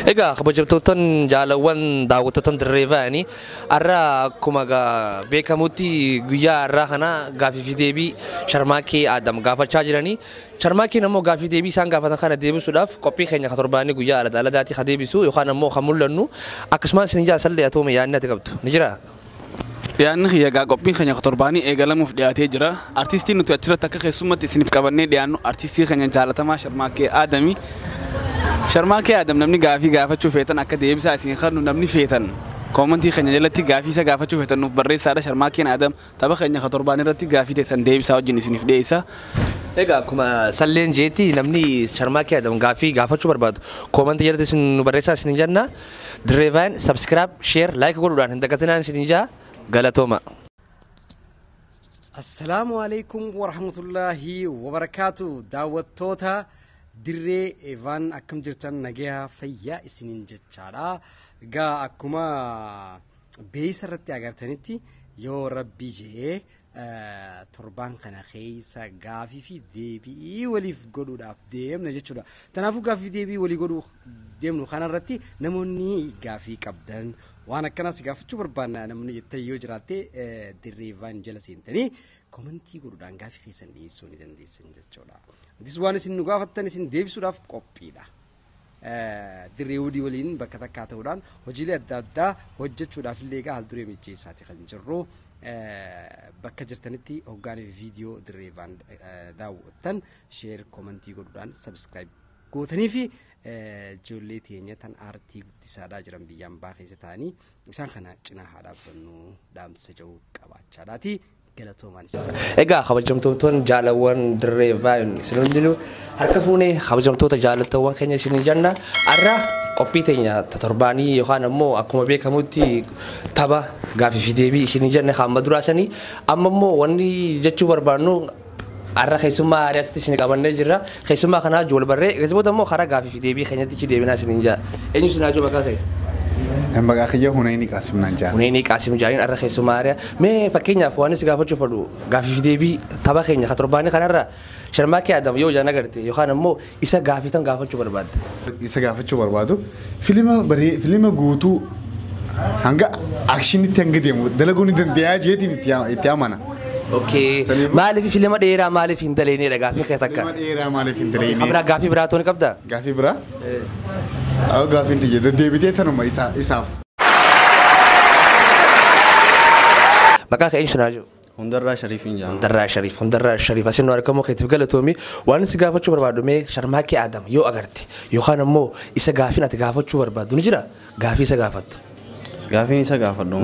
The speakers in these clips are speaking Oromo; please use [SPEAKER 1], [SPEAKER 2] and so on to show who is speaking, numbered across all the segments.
[SPEAKER 1] Ega kabajamtoota jaalawwan daawwattoota dirreevaani arra kumaga beekamutti guyyaa arra kana Gaafi fi deebii sharmarke Adam gaafachaa jiranii sharmarke namoo Gaafi deebii isaan gaafatan kana deebisuudhaaf qophii keenya katorbaanii guyyaa aladaati ka deebisu yookaan ammoo kan mul'annu akkasumas isin jaasallee atoome yaadni ati qabdu ni jira.
[SPEAKER 2] Dhiyaanni xiyyagaa qophiin keenya katorbaanii eegalamuuf dhiyaatee jira. Artistiin nuti achirratti akka keessummatti isiniif qabannee dhiyaannu artistii keenya jaalatamaa sharmarke Adami. Sharmarke Adam namni gaafii gaafachuu feetan akka deebisaa isin qarnu namni feetan. Koomentii keenya jalatti gaafii isa gaafachuu feetan nuuf barreessaadha. Sharmarkeen Adam tapha keenya katorbaanii irratti gaafii teessan deebisaa wajjin isiniif dhiyeessa.
[SPEAKER 1] Egaa akkuma salleen jeetti namni sharmarke Adam gaafii gaafachuu barbaadu koomentii jalatti isin nu barreessaa isin jenna. Dirreevaan subscribe, share, like godhuudhaan hin dagatinaan isin jaa. Galatoma.
[SPEAKER 3] Assalamu alaikum warahmatullahi wabarakatuh. Daawwattoota dirree Evan akkam jirtan nagaya fayyaa isiniin jechaadha. Gaa akkuma beeysa irratti agartanitti yoo rabbi jee torban kana keessa gaafii fi deebii waliif godhuudhaaf deemna jechuudha. Kanaafuu gaafii deebii walii godhuuf deemnu kanarratti namoonni gaafii qabdan waan akkanas gaafachuu barbaanna namni jettee yoo jiraatte dirreevaan jala seentanii koomentii godhuudhaan gaafii keessan dhiyeessuu ni dandeessan jechuudha. Dis waan isin nu gaafattan isin deebisuudhaaf qophiidha. Dirree hudii waliin bakka takkaa ta'uudhaan hojiilee adda addaa hojjechuudhaaf illee egaa haal duree mijeessaati kan jirru. Bakka jirtanitti hoggaanii viidiyoo dirreevaan daawwattan share koomentii godhuudhaan subscribe gootanii fi ijoollee teenya tan aartii guddisaadhaa jiran biyyaan baafeessa ta'anii isaan kana cinaa haadhaaf bannu dhaamsa jiru qabaachaadhaati.
[SPEAKER 1] Egaa kabajamtoota jaalawwan dirreevaan isin hundinuu harka fuunee kabajamtoota jaalatawwan keenya isin jenna arra qophii teenya torbaanii yookaan ammoo akkuma beekamutti tapha gaafii fi deebii isin jenna hamma duraasanii amma ammoo wanni jechuu barbaannu arra keessummaa aariyaatti isin qabannee jirra keessummaa kanaa jool barree keessumoota ammoo karaa gaafii fi deebii keenyatti ichi deebinaa isin jaa eenyu isin ajoo maqaa ta'e.
[SPEAKER 4] Maqaa kiyya Hunaynii Qaasim naan jaa.
[SPEAKER 1] Hunaynii Qaasim jaaniin arra keessummaa aariyaa mee fakkeenyaaf waan isin gaafachuu fadhu gaafii fi deebii tapha keenya katorbaanii kanarra sharmarke Adam yoo jaan agarte yookaan ammoo isa gaafii tan gaafachuu barbaadde.
[SPEAKER 4] Isa gaafachuu barbaadu filima guutuu hanga akshinitti hanga deemu dalaguun ni danda'a jeetiin itti amana.
[SPEAKER 1] Okay. Maaliif filima dheeraa maaliif hin daleenedha gaafii kee takka?
[SPEAKER 4] Filima dheeraa maaliif hin daleenedha?
[SPEAKER 1] Abraa gaafii biraa tooni qabda?
[SPEAKER 4] Gaafii biraa? Gaafii tiyya deebitee tanuma isaaf.
[SPEAKER 1] Maqaa kee eenyu jiru?
[SPEAKER 5] Hundarraa Shariifin jaa.
[SPEAKER 1] Hundarraa Shariif asin argamu keetiif galatoomi waan isin gaafachuu barbaadu mee sharmarke Adam yoo agarte yookaan ammoo isa gaafiin ati gaafachuu barbaadu ni jira gaafii isa gaafattu.
[SPEAKER 5] Gaafiin isa gaafadhu.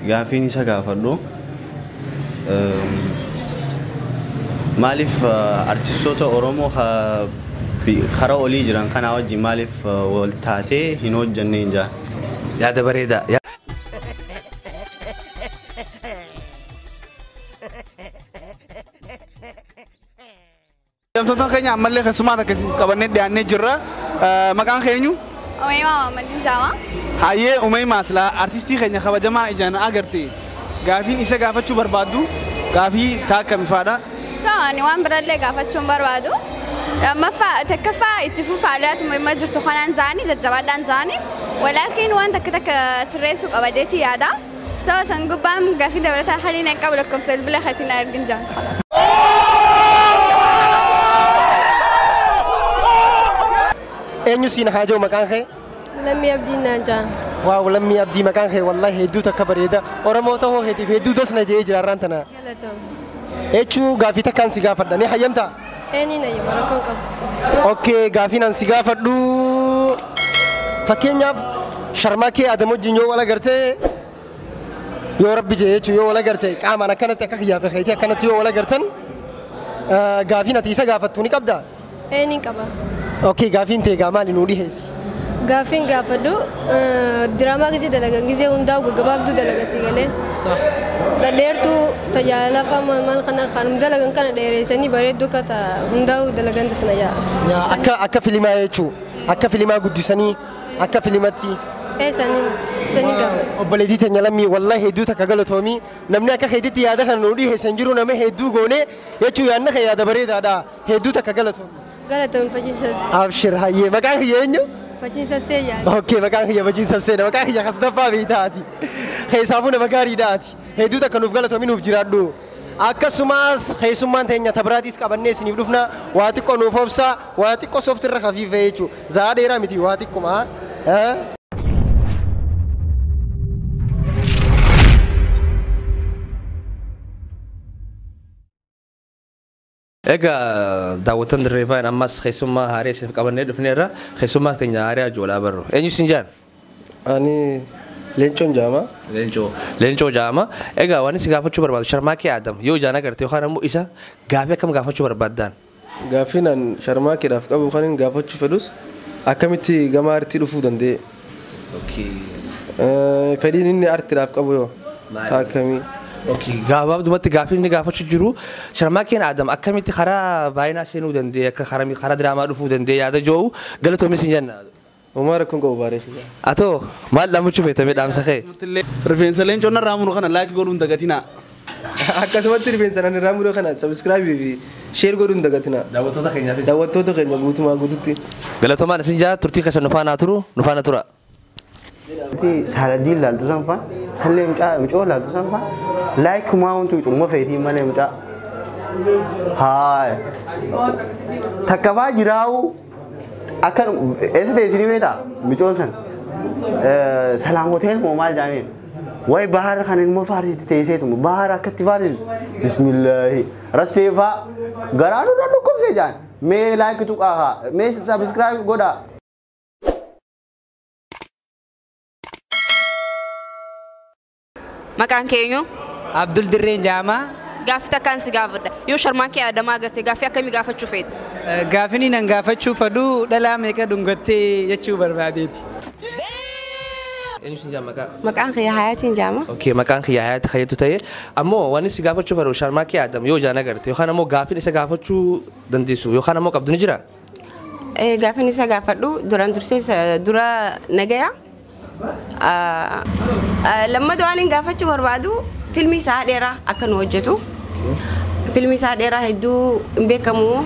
[SPEAKER 5] Gaafiin isa gaafadhu. Maaliif artistoota Oromoo karaa olii jiran kana wajjin maaliif wal taatee hin hojjannee jaa.
[SPEAKER 1] Yaada bareedaa.
[SPEAKER 2] Jamtoota keenya ammallee keessumaa takka isiniif qabannee dhiyaannee jirra. Maqaan keenyu?
[SPEAKER 6] Umaymaa Mamadin Jaama.
[SPEAKER 2] Hayyee Umaymaa silaa artistii keenya kabajamaa ijaan agarte. Gaafiin isa gaafachuu barbaaddu gaafii taakami faadha.
[SPEAKER 6] Ani waan birallee gaafachuun barbaadu. Takkaffaa itti fufaalaatu muhimma jirtu kanaan jaanii jajjabaadhaan jaanii. Walaakiin waan takka sirreessuu qaba jeetii yaada. San gubbaan gaafii dabalataa haliin hin qabu lakkoofsa bilbila keetiin argin jaan.
[SPEAKER 3] Eenyu siin haajoo maqaan kee?
[SPEAKER 7] Lammii Abdii naan jaa.
[SPEAKER 3] Waaw lammii Abdii maqaan kee wallahi hedduu takka bareeda. Oromoo ta'uu heetiif hedduu dasna jee jiraarraan tana. Echuu gaafii takkaan si gaafadha ni hayyamtaa?
[SPEAKER 7] Eenyu na yema rakkoon qabu.
[SPEAKER 3] Okay gaafii nan si gaafadhu. Fakkeenyaaf sharmarke Adam wajjin yoo wal agartee yoo rabbi jee jechuu yoo wal agartee qaamaan akkanatti akka kiyyaafee keetii akkanatti yoo wal agartan gaafiin ati isa gaafattu ni qabdaa?
[SPEAKER 7] Eenyu qaba.
[SPEAKER 3] Okay gaafiin teegaa maali nuu dhiheessi?
[SPEAKER 7] Gaafiin gaafadhu diraamaa gisee dalagan gisee hundaa'u gaggabaabduu dalaga si galee. Dheertuu tajaajila maal kana kan dalagan kana dheereessanii bareedduu kata hundaa'u dalagan tasna yaa.
[SPEAKER 3] Akka filimaa jechuu akka filimaa guddisanii akka filimatti.
[SPEAKER 7] Sanii gaafa.
[SPEAKER 3] Obboleettii teenya lammii wallahi hedduu takka galatoomii namni akka keetitti yaada kana nuu dhiheessan jiru nama hedduu goonee jechuu yaadna kee yaada bareedaadha hedduu takka galatoomii.
[SPEAKER 7] Galatoomii fachiisas.
[SPEAKER 3] Abshir hayyee maqaan kiyya eenyu?
[SPEAKER 7] Faciinsa seeyyaa.
[SPEAKER 8] Okay, maqaan kiyya faciinsa seena. Maqaan kiyya kasdaffaa beektaati. Keessaafu nama gaariidhaati. Hedduu takka nuuf galatoominuuf jiraadhu. Akkasumas keessummaan teenya tabiraatis qabannee isiniif dhufna. Waa xiqqoo nuuf obsa. Waa xiqqoo sooftirra kafiifee jechuudha. Zaa dheeraa miti waa xiqquma.
[SPEAKER 1] Egaa daawwattoon dirree faayina ammas keessummaa haaraa isiniif qabannee dhufneerra keessummaa teenya haaraa ijoolaa barru. Eenyu isin jaan?
[SPEAKER 8] Ani leencoon jaama.
[SPEAKER 1] Leencoo jaama. Egaa waan isin gaafachuu barbaadu sharmaakee Adam yoo ijaan agarte yookaan ammoo isa gaafii akkam gaafachuu barbaaddaan?
[SPEAKER 8] Gaafiin an sharmaakeedhaaf qabu kan inni gaafachuu fedhus akkamitti gama artii dhufuu danda'e. Fedhiin inni artiidhaaf qabu yoo akkamii.
[SPEAKER 1] Gabaabdumatti gaafii inni gaafachuu jiru sharmaakeen Adam akkamitti karaa baay'inaa seenuu danda'e akka karaa diraamaa dhufuu danda'e yaada jiru galatoomis hin jenna.
[SPEAKER 8] Umar kun qabu baaree.
[SPEAKER 1] Atoo maal dhaamachuu beektamee dhaamsa kee?
[SPEAKER 2] Rifeensa leencoo narraa muru kana laayikii godhuun dagatinaa.
[SPEAKER 8] Akkasumatti rifeensa narraa muru kana sabiskiraabii fi sheer godhuun dagatinaa. Daawwattoota keenya guutumaa guututti.
[SPEAKER 1] Galatoomaan isin jaa turtii keessa nu faana tura.
[SPEAKER 5] Saladin laltu sanfa salle mco laltu sanfa like kuma untu cuma feti male mca hai takaba jirau akan este sini beta mco san salam hotel mo mal jamin way bahar khanin mo faris tese tum bahar akati faris bismillah rasefa garanu do kom se jan me like tu aha me subscribe goda
[SPEAKER 9] Maqaan keenyu?
[SPEAKER 10] Abdul Dirreen Jaama.
[SPEAKER 9] Gaafi takkaan si gaafadha. Yoo sharmaakee Adam agarte gaafii akkamii gaafachuu feeta?
[SPEAKER 10] Gaafii nan gaafachuu fedhu dhalaa meeqa dhungattee jechuu barbaadeeti.
[SPEAKER 1] Eenyu isin jaan maqaa?
[SPEAKER 11] Maqaan kiyya Hayaatiin Jaama.
[SPEAKER 1] Maqaan kiyya Hayaati Hayyatu ta'e ammoo waan isin gaafachuu fedhu sharmaakee Adam yoo ijaan agarte yookaan ammoo gaafiin isa gaafachuu dandeessu yookaan ammoo qabdu ni jira?
[SPEAKER 11] Gaafiin isa gaafadhu duraan dursee dura nagaya. Lammaffaa waan gaafachuu barbaadu filmii isaa dheeraa akka nu hojjetu. Filmii isaa dheeraa hedduu hin beekamu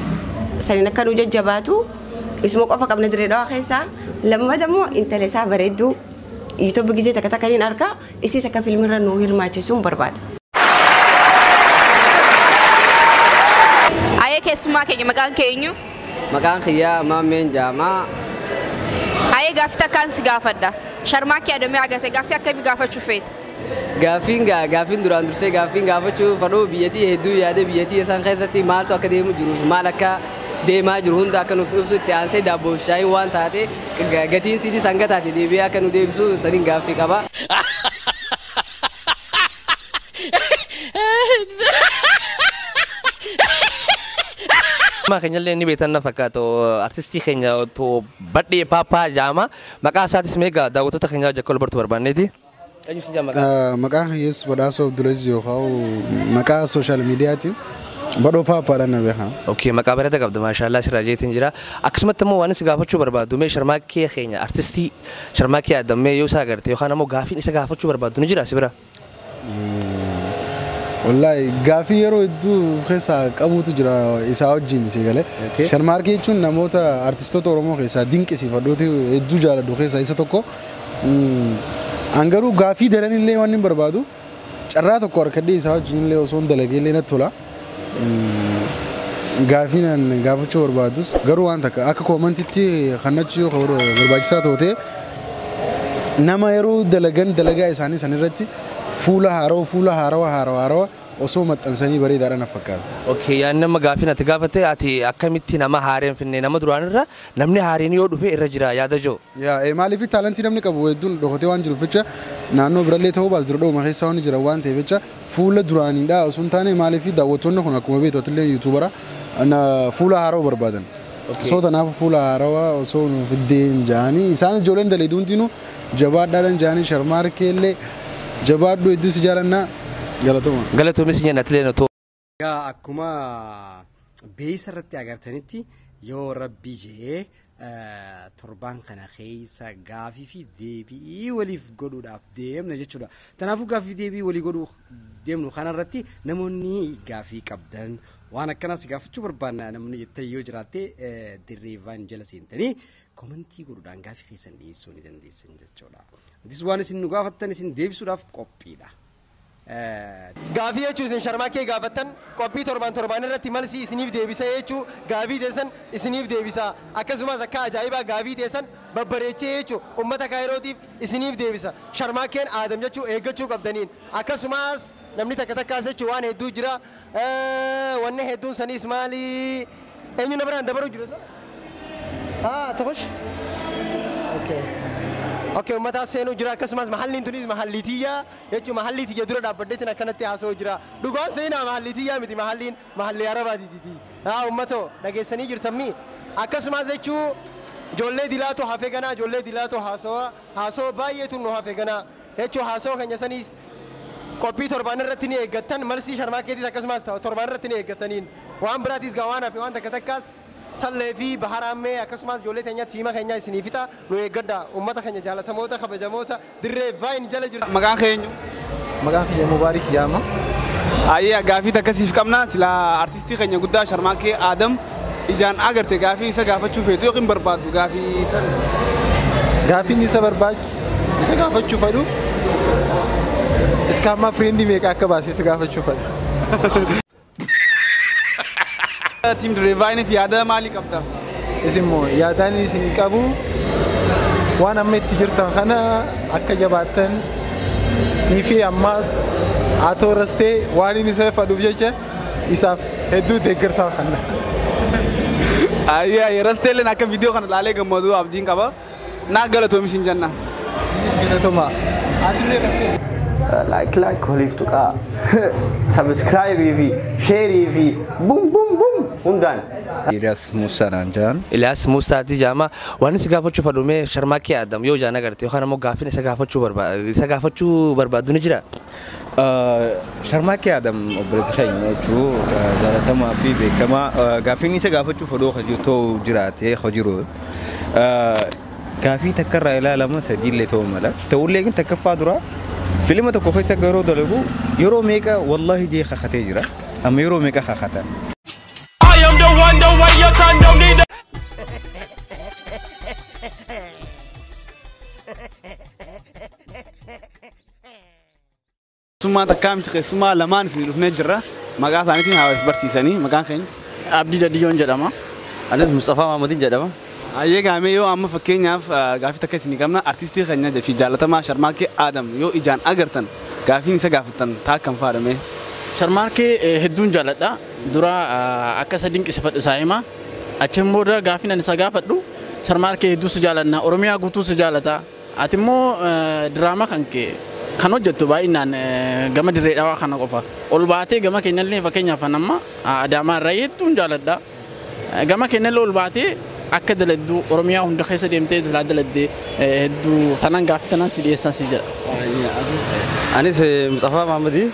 [SPEAKER 11] saniin akka nu jajjabaatu isuma qofa qabna direedhaa keessaa lammaffaa immoo intala isaa bareedduu YouTube gizee takka takka niin argaa isiis akka filmiirra nu hirmaachisuun barbaada.
[SPEAKER 9] Ayee keessummaa keenya maqaan keenyu?
[SPEAKER 12] Maqaan kiyyaa Maammeen Jaamaa.
[SPEAKER 9] Ayee gaafii takkaan si gaafadha. Sharmaakee Adam agarte gaafii akkamii gaafachuu feeta?
[SPEAKER 12] Gaafiin duraan dursee gaafiin gaafachuu fedhu biyyattii hedduu yaada biyyattii isaan keessatti maaltu akka deemu jiru maal akka deemaa jiru hunda akka nuuf ibsu itti aansee daabboo fi shaayii waan taate gatiin siidii sanga taate deebi'ee akka nu deebisu saniin gaafii qaba.
[SPEAKER 1] Keenya illee ni beektan na fakkaatu artistii keenya otoo badhee Paappaa Jaama maqaa isaatis meeqa daawwattoota keenya hojii akka ol bartu barbaanneeti.
[SPEAKER 4] Maqaan kiyyees badhaasoo Abdulaziz yookaan maqaa sooshaal miidiyaati. Badhoo Paappaadhaan na beekama.
[SPEAKER 1] Maqaa bareedaa qabda maashaallah sirraa jeetiin jira. Akkasumatti immoo waan isin gaafachuu barbaadu mee sharmaakee keenya artistii sharmaakee Adam mee yoo isa agarte yookaan ammoo gaafiin isa gaafachuu barbaadu ni jira si bira?
[SPEAKER 4] Wallahi gaafii yeroo hedduu keessaa qabuutu jira isaa wajjin si galee. Sharmaarkee jechuun namoota artistoota Oromoo keessaa dinqisiifadhuuti hedduu jaaladhu keessaa isa tokko. Angaruu gaafii daran illee waan hin barbaadu carraa tokko harkadhee isaa wajjin illee osoo hin dalagee illee natti tola. Gaafii nan gaafachuu barbaadus garuu waan takka akka koomantitti kannachuu yoo barbaachisaa ta'e nama yeroo dalagan dalagaa isaanii sanirratti fuula haarawaa osoo maxxansanii bareedaadhaan fakkaata.
[SPEAKER 1] Yaan nama gaafii ati gaafate ati akkamitti nama haareen finne nama duraan irra namni haareen yoo dhufe irra jira yaada joo.
[SPEAKER 4] Maaliif taalantii namni qabu hedduun dhokatee waan jiruuf jecha naannoo birallee ta'uu baatu dura dhuma keessaa waan jira waan ta'eef jecha fuula duraaniidha osoo hin taane maaliif daawwattoonni kun akkuma beektu illee yuutuubara fuula haarawaa barbaadan. Osoo tanaaf fuula haarawaa osoo fiddeen jaanii isaanis ijoolleen daleeduu hundinuu jabaadhaadhaan jaanii sharmaarkee illee jabaadhu hedduu si jaalannaa.
[SPEAKER 1] Galatoomi si jenna tilee notoo.
[SPEAKER 3] Akkuma beeysa irratti agartanitti yoo rabbii jee torban kana keessa gaafii fi deebii waliif godhuudhaaf deemna jechuudha. Kanaafuu gaafii deebii walii godhuu deemnu kanarratti namoonni gaafii qabdan waan akkanas gaafachuu barbaanna namni jettee yoo jiraatte dirree Vine jala seentanii komentii godhuudhaan gaafii keessan dhiyeessuu ni dandeessan jechuudha. Nutis waan isin nu gaafattan isin deebisuudhaaf qophiidha.
[SPEAKER 8] Gaafi jechuun sharmaakee gaafattan qophii torban irratti malsi isiniif deebisa jechuu gaafii teessan isiniif deebisa akkasumas akka ajaa'ibaa gaafii teessan babbareechee jechuu uummata kaayirootiif isiniif deebisa sharmaakeen aadam jechuu eeggachuu qabdaniin akkasumas namni takkaas jechuu waan hedduu jira wanne hedduun sanis maali eenyu na biraan dabaruu jira tokkosh اوكي ومتى سينو جرا كسماس محلين تونس محليتية يجوا محليتي جدرا دابدتنا كانت تاسو جرا دوغان سينا محليتية متي محلين محلي عرباتي تي ومتى نجسني جرتمي أكسماس يجوا جولة دلاتو حافظنا جولة دلاتو حاسوا بايتو نو حافظنا يجوا حاسوا كن جسنيس كوبي تربان رتني إجتن مرسي شرماكي دي أكسماس تربان رتني إجتنين وام براتيس جوانا في وان تكتكاس سلفي بحرامي أكسماس جولة تانية فيما خنيا سنيفتا نويجدا ومتا خنيا جالة تموتا خبجموتا دري فاين جالة جرا
[SPEAKER 2] مكان خنيو
[SPEAKER 4] مبارك ياما
[SPEAKER 2] أيه غافي تكسيف كمنا سلا أرتيستي خنيا قدا شرماكي آدم إجان agarte غافي نسا غافة شوفه تو يقين برباد
[SPEAKER 4] غافي نسا برباد نسا غافة شوفه دو إسكاما فريندي ميكا كباسي نسا غافة شوفه
[SPEAKER 2] تيم دريفاين في هذا مالي كابتا
[SPEAKER 4] اسمه ياداني سنيكابو وانا ميت تجرتن خنا اكا جباتن نيفي اماس اتو رستي واني نسف ادوبجه اساف هدو دغر خنا
[SPEAKER 2] اي رستي لنا كم فيديو خنا لاله غمدو ابدين كبا ناغلتو مسين جنة
[SPEAKER 4] غلتوما اتني رستي
[SPEAKER 5] like خليف تقا سبسكرايب في شير في بوم بوم بوم هندان
[SPEAKER 13] إلياس موسى نانجان
[SPEAKER 1] إلياس موسى تجمع وأنا سقافة شوف الرومي شرماكي آدم يو جانا قرتي وخانا مو قافين سقافة شو برباد نجرا
[SPEAKER 13] شرماكي آدم برزخين شو جالتا ما في بكما قافيني سقافة شو فدو خجيتو جراتي خجيرو قافي تكرر إلى لما سديل لتو ملا تقول لي أنت كفادرا فيلم تكو خيسا غيرو دلغو يورو ميكا والله جي خخته جرا أما يورو ميكا خخته
[SPEAKER 14] I am the one the way your son don't need
[SPEAKER 2] ثم تكامل ثم لمان نجرة مكان ثاني هاوس برسيسني مكان خين
[SPEAKER 12] عبدي جديون جدما
[SPEAKER 13] أنا مصطفى محمدين جدما
[SPEAKER 2] أيه كامي يو أما فكين ياف غافي تكسيني كمنا أرتيستي خنيا في جالة ما شرماكي آدم يو إجان أغرتن غافي نسا غافتن تاك كم فارمه
[SPEAKER 12] sharmarke hedduun jaaladha dura akka sadin qisafadhu saayima acheen booda gaafina isa gaafadhu sharmarke hedduu si jaalanna oromiyaa guutuu si jaalata ati immoo diraama kan hojjettu baay'inaan gama dirree dhawaa kana qofa ol baatee gama keenyallee fakkeenyaaf namma adaamaa irraa hedduun jaaladha gama keenyallee ol baatee akka daladdu oromiyaa hunda keessa deemtee daladde hedduu sanan gaafitanan si dhiyeessan si jedha
[SPEAKER 13] anis Mustafa Mahamadi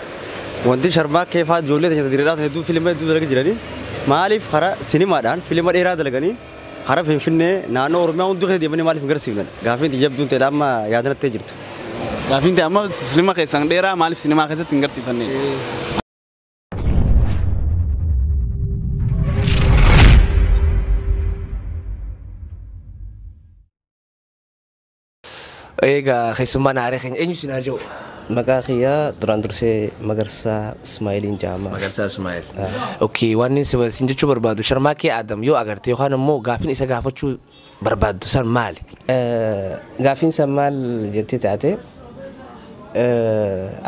[SPEAKER 13] wanti sharmaakee faa ijoollee teenyata diriiraa hedduu fiilima hedduu dalagaa jiranii maaliif karaa sinimaadhaan fiilima dheeraa dalaganii karaa finfinnee naannoo oromiyaa hunduu keessa deemanii maaliif hin garsiifnan gaafiin jabduun ta'edha amma yaadanattee jirtu.
[SPEAKER 2] Gaafiin ta'e amma fiilima keessan dheeraa maaliif sinimaa keessatti hin garsiifanne?
[SPEAKER 1] Egaa keessummaan aaree keenya eenyu sinaa jiru?
[SPEAKER 5] Maqaa kiyyaa duraan dursee Magarsaa Ismaa'eeliin jedhama.
[SPEAKER 1] Magarsaa Ismaa'eel. Okay, waan isin jechuu barbaadu sharmaakee Aadam yoo agarte yookaan immoo gaafiin isa gaafachuu barbaaddu san maali?
[SPEAKER 5] Gaafiin san maal jettee taate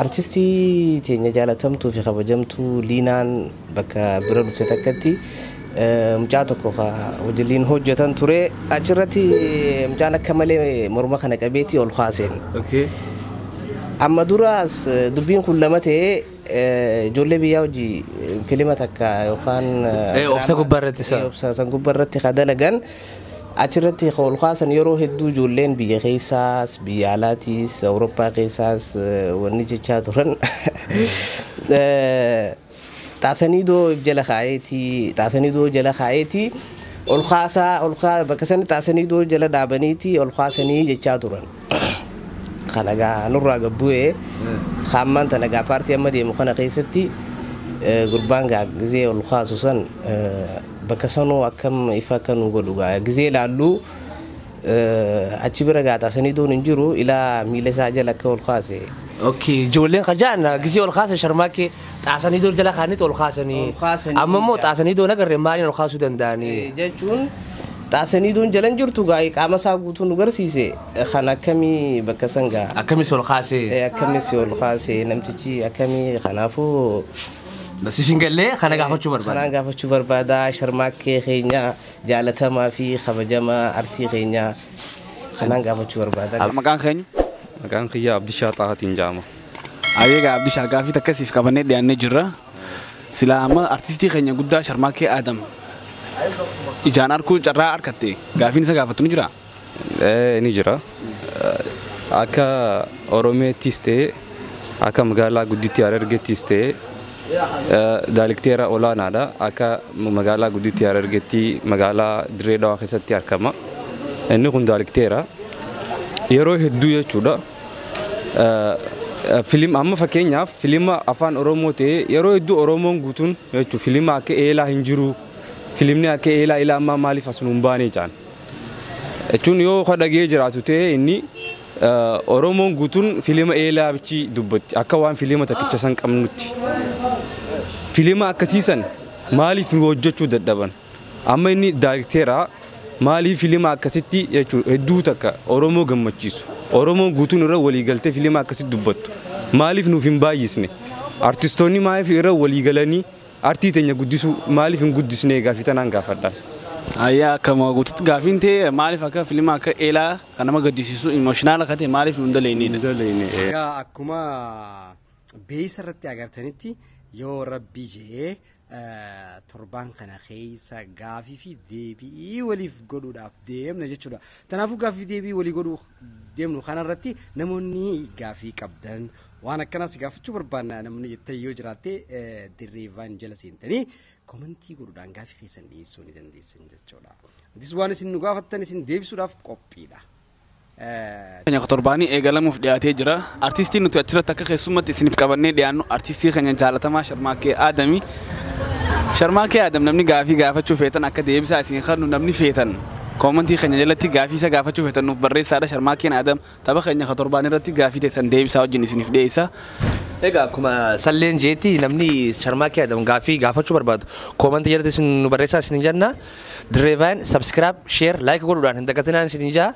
[SPEAKER 5] artistii teenya jaalatamtuu fi kabajamtuu Liinaan bakka bira dhufte takkatti mucaa tokko wajjin hojjetan ture achirratti mucaan akka malee morma kana qabeetii ol kaaseen.
[SPEAKER 1] Okay.
[SPEAKER 5] Amma duraas dubbiin kun lama ta'ee ijoollee biyyaa hojii fiilima takka yookaan
[SPEAKER 1] obsa gubbaarratti
[SPEAKER 5] san gubbaarratti dalagan achirratti ol kaasan yeroo hedduu ijoolleen biyya keessaas biyya alaatiis Awurooppaa keessaas wanni jechaa turan xaasanii doo jala kaayeetii
[SPEAKER 1] olkaa bakka sani taasanii doo jala dhaabaniiti olkaasanii jechaa turan. Kanagaa nurraa gabbu'ee hammaan tanagaa paartii amma deemu kana keessatti gurbaan gizee olkaasu san bakka sanuu akkam ifa akka nu godhu gizee laallu achi bira taasanii doon hin jiru ilaa miila isaa jala akka olkaase. Okay, ijoolleen kajaan gizee olkaase sharmaakee taasanii doon jala kaanitti olkaasanii. Amma immoo taasanii doon agarree maaliin olkaasuu danda'anii jechuun. Taasanii doon jalan jirtu qaama isaa guutuu nu garsiise kan akkamii bakka sangaa akkamii sol kaasee namtichi akkamii kanaafuu nasiifin gallee kana gaafachuu barbaada sharmaakee keenya jaalatamaa fi kabajamaa artii keenya kanaan gaafachuu barbaada.
[SPEAKER 15] Maqaan kiyya Abdishaa Xaahatiin jaama.
[SPEAKER 2] Ayeega Abdishaa gaafii takkasiif qabannee dhiyaannee jirra. Silaa amma artistii keenya guddaa Sharmaakee Adam. Ijaan arkuu carraa arkatte gaafiin isa gaafattu ni jira?
[SPEAKER 15] Ni jira. Akka Oromeettis ta'e akka magaalaa gudditti Harargeettis ta'e daalikteera olaanaadha. Akka magaalaa gudditti Harargeetti magaalaa Dirree Dhawaa keessatti argama. Inni kun daalikteera. Yeroo hedduu jechuudha. Filim amma fakkeenyaaf filima afaan Oromoo ta'e yeroo hedduu Oromoon guutuun jechuudha filima akka eelaa hin jiru. Filimni akka eelaa ilaa ammaa maaliif as nuun baanee jaan. Jechuun yoo dhagee jiraatu ta'e inni Oromoon guutuun filima eelaa bichi dubbatti akka waan filima takkicha san qabnutti. Filima akkasiisan maaliif nu hojjechuu dadhaban. Amma inni daayirekteeraa maaliif filima akkasitti jechuudha hedduu takka Oromoo gammachiisu. Oromoon guutuun irra waliigaltee filima akkasitti dubbattu. Maaliif nuuf hin baay'isne. Artistoonni maaliif irra waliigalanii artii teenya guddisu maaliif hin guddisne gaafii tanaan gaafadhaan.
[SPEAKER 2] Ayyaa akkama guututti gaafiin ta'e maaliif akka filima akka eelaa kan nama gaddisiisu imooshinaal akka ta'e maaliif nu daleeyne.
[SPEAKER 3] Akkuma beeysa irratti agartanitti yoo rabbii jee torbaan kana keessa gaafii fi deebii waliif godhuudhaaf deemna jechuudha. Kanaafuu gaafii deebii walii godhuu deemnu kanarratti namoonni gaafii qabdan waan akkanas gaafachuu barbaanna namni jettee yoo jiraatte dirreewwan jala seentanii komentii godhuudhaan gaafii keessan dhiyeessuu ni dandeessan jechuudha. Atis waan isin nu gaafattan isin deebisuudhaaf qophiidha.
[SPEAKER 2] Keenya torbaanii eegalamuuf dhiyaatee jira. Artistiin nuti achirratti akka keessummatti isiniif qabannee dhiyaannu artistii keenya jaalatamaa Sharmaakee Adamii. Sharmaakee Adam namni gaafii gaafachuu feetan akka deebisaa isin kennu namni feetan. Komentii keenya jalatti gaafii isa gaafachuu feetan nuuf barreessaadha. Sharmaakeen Adam tapha keenya torbaanii irratti gaafii teessan deebisaa wajjin isiniif dhiyeessa.
[SPEAKER 1] Egaa akkuma salleen jeetti namni Sharmaakee Adam gaafii gaafachuu barbaadu komentii jalatti isin nu barreessaa isin jenna. Dirreewwan subscribe, share, like godhuudhaan hin dagatinaan isin jaa.